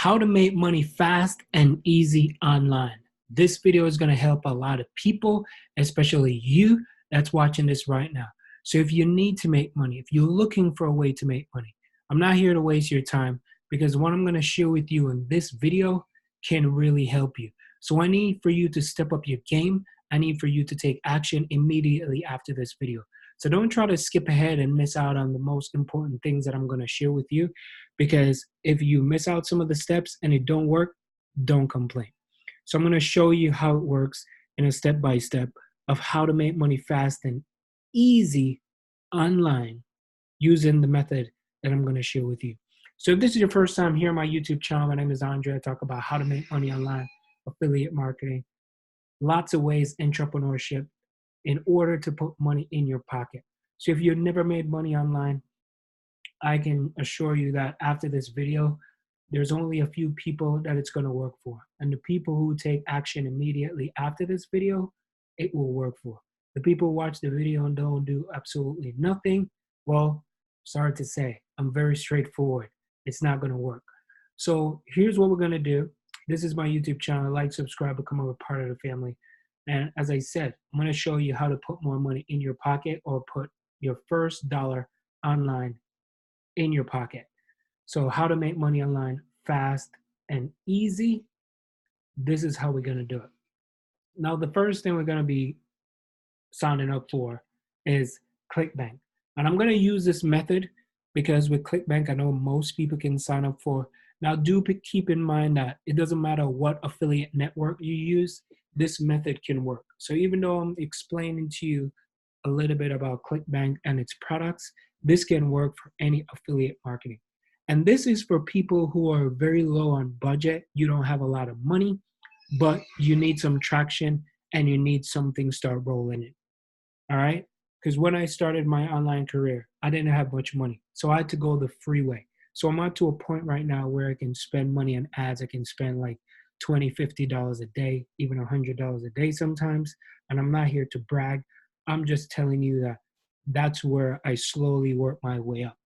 How to make money fast and easy online. This video is going to help a lot of people, especially you that's watching this right now. So if you need to make money, if you're looking for a way to make money, I'm not here to waste your time because what I'm going to share with you in this video can really help you. So I need for you to step up your game. I need for you to take action immediately after this video. So don't try to skip ahead and miss out on the most important things that I'm going to share with you, because if you miss out some of the steps and it don't work, don't complain. So I'm going to show you how it works in a step-by-step of how to make money fast and easy online using the method that I'm going to share with you. So if this is your first time here on my YouTube channel, my name is Andre. I talk about how to make money online, affiliate marketing, lots of ways, entrepreneurship, in order to put money in your pocket. So if you've never made money online, I can assure you that after this video, there's only a few people that it's going to work for. And the people who take action immediately after this video, it will work for. The people who watch the video and don't do absolutely nothing, well, sorry to say, I'm very straightforward. It's not going to work. So here's what we're going to do. This is my YouTube channel. Like, subscribe, become a part of the family. And as I said, I'm going to show you how to put more money in your pocket or put your first dollar online in your pocket. So how to make money online fast and easy. This is how we're going to do it. Now, the first thing we're going to be signing up for is ClickBank. And I'm going to use this method because with ClickBank, I know most people can sign up for. Now, do keep in mind that it doesn't matter what affiliate network you use, this method can work. So even though I'm explaining to you a little bit about ClickBank and its products, this can work for any affiliate marketing. And this is for people who are very low on budget. You don't have a lot of money, but you need some traction and you need something to start rolling in. All right? Because when I started my online career, I didn't have much money. So I had to go the free way. So I'm up to a point right now where I can spend money on ads. I can spend like $20, $50 a day, even $100 a day sometimes. And I'm not here to brag. I'm just telling you that that's where I slowly work my way up.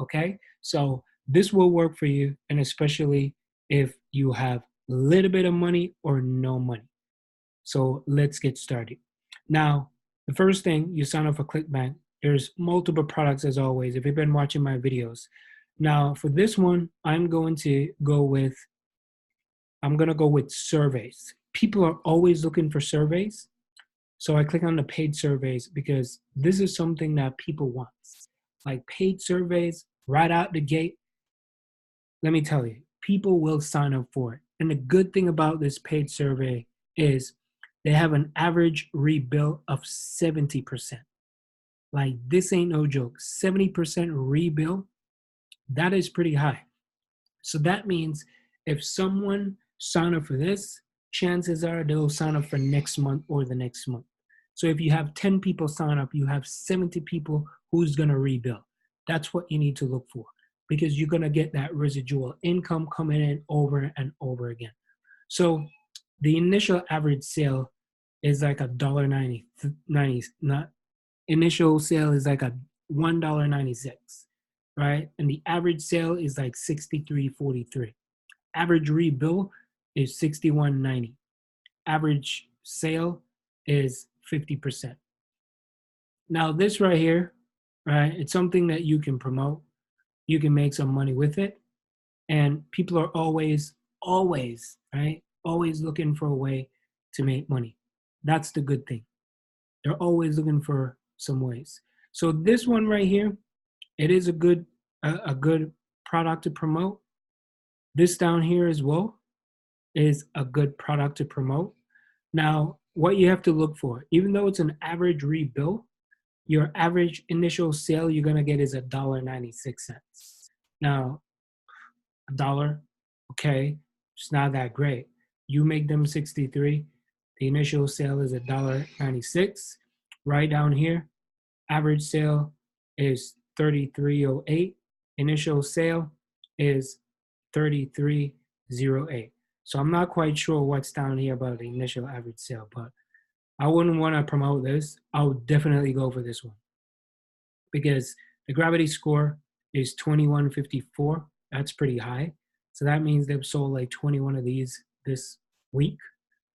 Okay? So this will work for you, and especially if you have a little bit of money or no money. So let's get started. Now, the first thing, you sign up for ClickBank. There's multiple products as always, if you've been watching my videos. Now, for this one, I'm going to go with surveys. People are always looking for surveys. So I click on the paid surveys because this is something that people want. Like paid surveys right out the gate, let me tell you, people will sign up for it. And the good thing about this paid survey is they have an average rebill of 70%. Like, this ain't no joke. 70% rebill, that is pretty high. So that means if someone sign up for this, chances are they'll sign up for next month or the next month. So if you have 10 people sign up, you have 70 people who's going to rebill. That's what you need to look for, because you're going to get that residual income coming in over and over again. So the initial average sale is like $1.90. Not initial sale is like a $1.96, right? And the average sale is like $63.43. Average rebill is $61.90. Average sale is 50%. Now this right here, right? It's something that you can promote. You can make some money with it. And people are always, right? Always looking for a way to make money. That's the good thing. They're always looking for some ways. So this one right here, it is a good product to promote. This down here as well is a good product to promote. Now, what you have to look for, even though it's an average rebill, your average initial sale you're gonna get is $1.96. Now, $1, okay, it's not that great. You make them 63. The initial sale is $1.96. Right down here, average sale is $33.08. Initial sale is $33.08. So I'm not quite sure what's down here about the initial average sale, but I wouldn't want to promote this. I would definitely go for this one because the gravity score is 2154. That's pretty high. So that means they've sold like 21 of these this week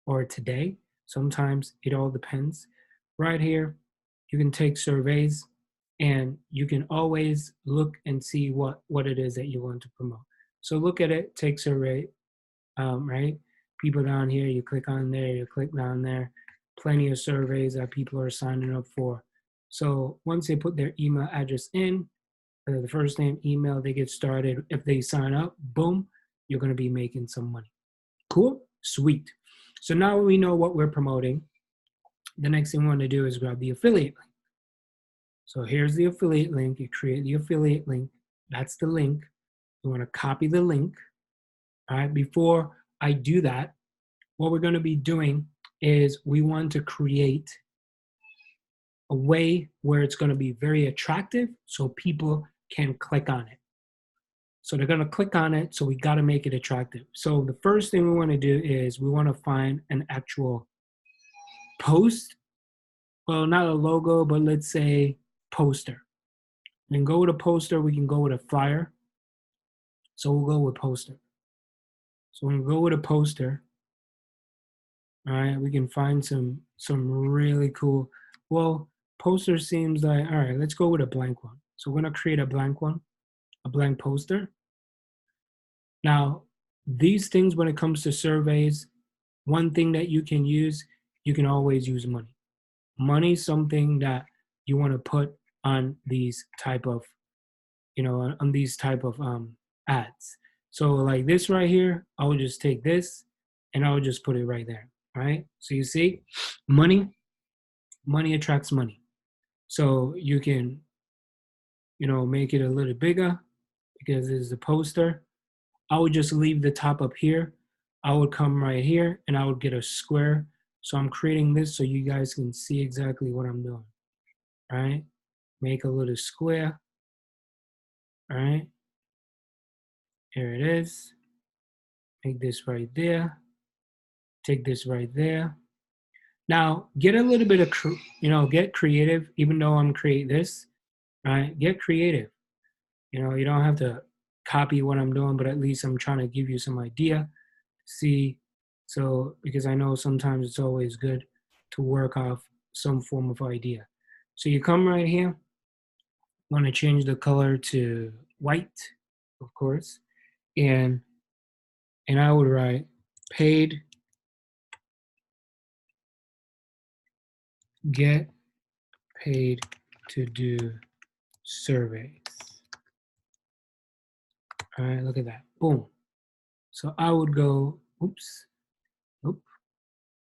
or today. Sometimes it all depends. Right here, you can take surveys and you can always look and see what it is that you want to promote. So look at it, take survey, right? People down here, you click on there, you click down there, plenty of surveys that people are signing up for. So once they put their email address in, the first name, email, they get started. If they sign up, boom, you're going to be making some money. Cool? Sweet. So now we know what we're promoting. The next thing we want to do is grab the affiliate link. So here's the affiliate link. You create the affiliate link. That's the link. You want to copy the link. All right. Before I do that, what we're going to be doing is we want to create a way where it's going to be very attractive so people can click on it. So they're going to click on it, so we got to make it attractive. So the first thing we want to do is we want to find an actual post. Well, not a logo, but let's say poster. And go with a poster, we can go with a flyer. So we'll go with poster. So when we go with a poster, all right, we can find some really cool, well, poster seems like, all right, let's go with a blank one. So we're going to create a blank one, a blank poster. Now, these things, when it comes to surveys, one thing that you can use, you can always use money. Money is something that you want to put on these type of, on these type of ads. So like this right here, I would just take this and I would just put it right there, right? So you see, money attracts money. So you can, make it a little bigger because this is a poster. I would just leave the top up here. I would come right here and I would get a square. So I'm creating this so you guys can see exactly what I'm doing. All right. Make a little square. All right. Here it is. Make this right there. Take this right there. Now get a little bit of, get creative, even though I'm creating this, right? Get creative. You don't have to copy what I'm doing, but at least I'm trying to give you some idea. See, so because I know sometimes it's always good to work off some form of idea. So you come right here, want to change the color to white, of course, and I would write paid, get paid to do surveys. All right, look at that, boom. So I would go, oops, all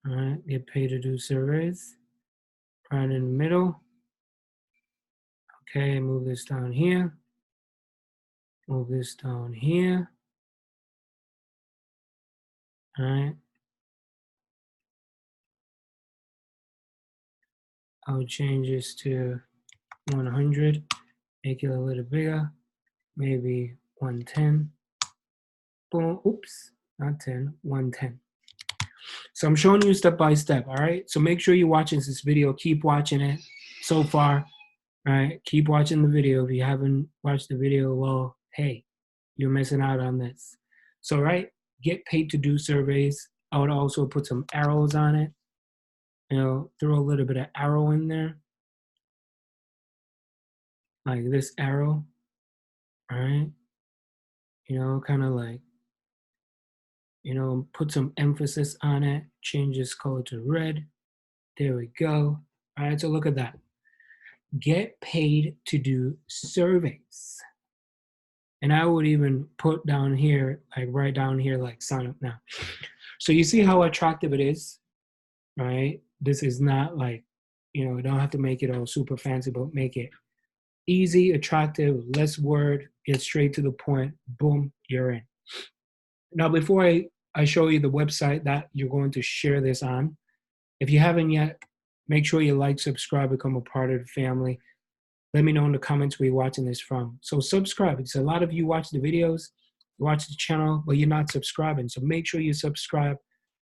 right, get paid to do surveys, right in the middle. Okay, move this down here. Move this down here. All right. I'll change this to 100, make it a little bigger, maybe 110. Boom, oops, not 10, 110. So I'm showing you step by step, all right? So make sure you're watching this video. Keep watching it so far, all right? Keep watching the video. If you haven't watched the video, well, hey, you're missing out on this. So, right, get paid to do surveys. I would also put some arrows on it. Throw a little bit of arrow in there. Like this arrow, all right? Kind of like, put some emphasis on it. Change this color to red. There we go. All right, so look at that. Get paid to do surveys. And I would even put down here, like right down here, like sign up now. So you see how attractive it is, right? This is not like, you don't have to make it all super fancy, but make it easy, attractive, less word, get straight to the point, boom, you're in. Now, before I show you the website that you're going to share this on, if you haven't yet, make sure you like, subscribe, become a part of the family. Let me know in the comments where you're watching this from. So subscribe, because a lot of you watch the videos, watch the channel, but you're not subscribing. So make sure you subscribe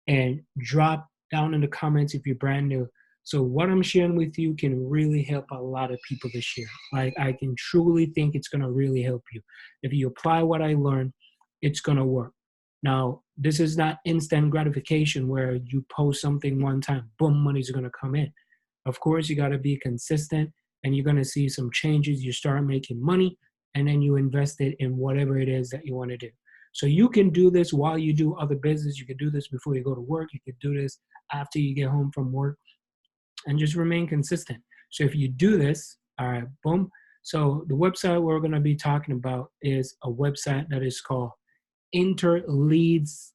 and drop down in the comments if you're brand new. So what I'm sharing with you can really help a lot of people this year. Like I can truly think it's gonna really help you. If you apply what I learned, it's going to work. Now, this is not instant gratification where you post something one time, boom, money's going to come in. Of course, you got to be consistent and you're going to see some changes. You start making money and then you invest it in whatever it is that you want to do. So you can do this while you do other business. You can do this before you go to work. You can do this after you get home from work and just remain consistent. So if you do this, all right, boom. So the website we're going to be talking about is a website that is called interleads.net.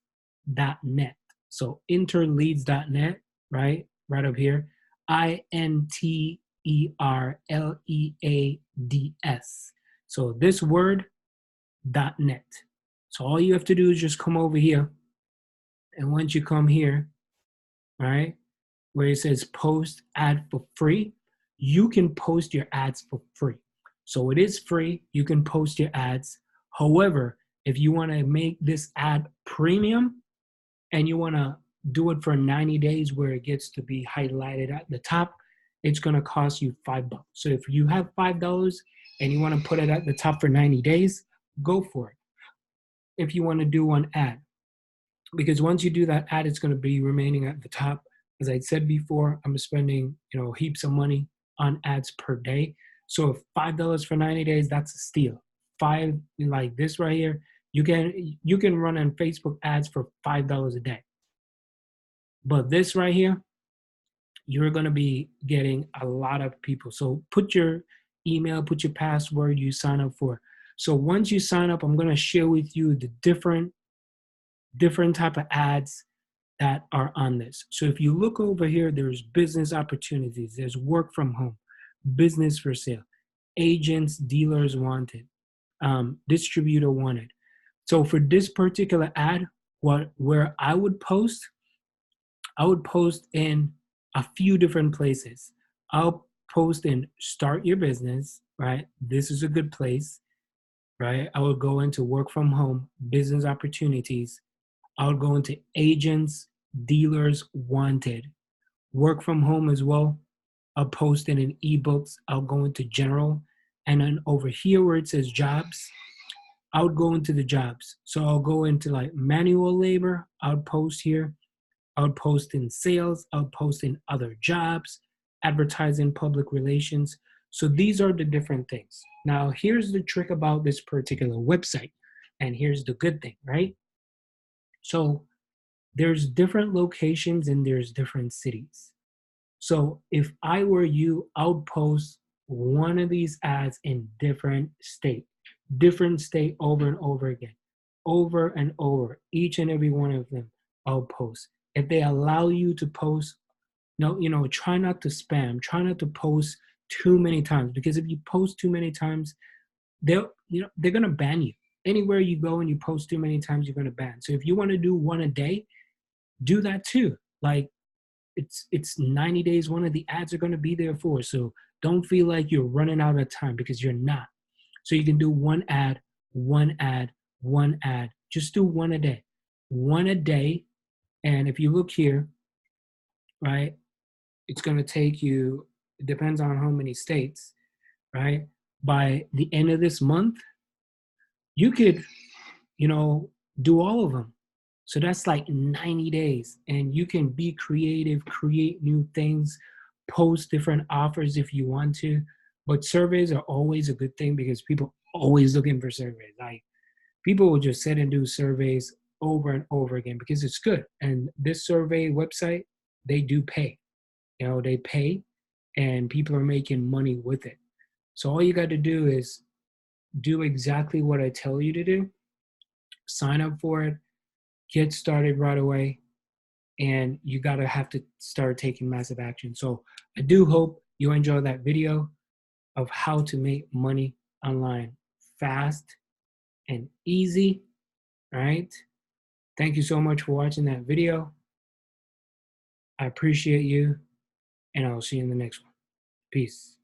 So interleads.net, right? Right up here. INTERLEADS. So this word, .net. So all you have to do is just come over here. And once you come here, right, where it says post ad for free, you can post your ads for free. So it is free. You can post your ads. However, if you want to make this ad premium and you want to do it for 90 days where it gets to be highlighted at the top, it's going to cost you $5. So if you have $5 and you want to put it at the top for 90 days, go for it. If you want to do one ad, because once you do that ad, it's going to be remaining at the top. As I said before, I'm spending, heaps of money on ads per day. So if $5 for 90 days, that's a steal. Five, like this right here, you can run on Facebook ads for $5 a day. But this right here, you're going to be getting a lot of people. So put your email, put your password you sign up for. So once you sign up, I'm going to share with you the different type of ads that are on this. So if you look over here, there's business opportunities, there's work from home, business for sale, agents, dealers wanted, distributor wanted. So for this particular ad, where I would post in a few different places. I'll post in start your business, right? This is a good place, right? I will go into work from home, business opportunities. I'll go into agents, dealers wanted, work from home as well. I'll post it in ebooks. I'll go into general. And then over here where it says jobs, I would go into the jobs. So I'll go into like manual labor. I'll post here. I would post in sales. I would post in other jobs, advertising, public relations. So these are the different things. Now, here's the trick about this particular website. And here's the good thing, right? So there's different locations and there's different cities. So if I were you, I would post one of these ads in different state over and over again, over and over, each and every one of them I'll post. If they allow you to post, no, try not to spam, try not to post too many times, because if you post too many times, they're going to ban you. Anywhere you go and you post too many times, you're going to ban. So if you want to do one a day, do that too. Like it's 90 days, one of the ads are going to be there for. So don't feel like you're running out of time, because you're not. So you can do one ad, one ad, one ad. Just do one a day. One a day. And if you look here, right, it's going to take you, it depends on how many states, right? By the end of this month, you could, do all of them. So that's like 90 days. And you can be creative, create new things, post different offers if you want to. But surveys are always a good thing, because people are always looking for surveys. Like people will just sit and do surveys over and over again because it's good. And this survey website, they do pay. They pay and people are making money with it. So all you got to do is do exactly what I tell you to do. Sign up for it, get started right away, and you got to have to start taking massive action. So I do hope you enjoy that video of how to make money online fast and easy. All right. Thank you so much for watching that video. I appreciate you, and I'll see you in the next one. Peace.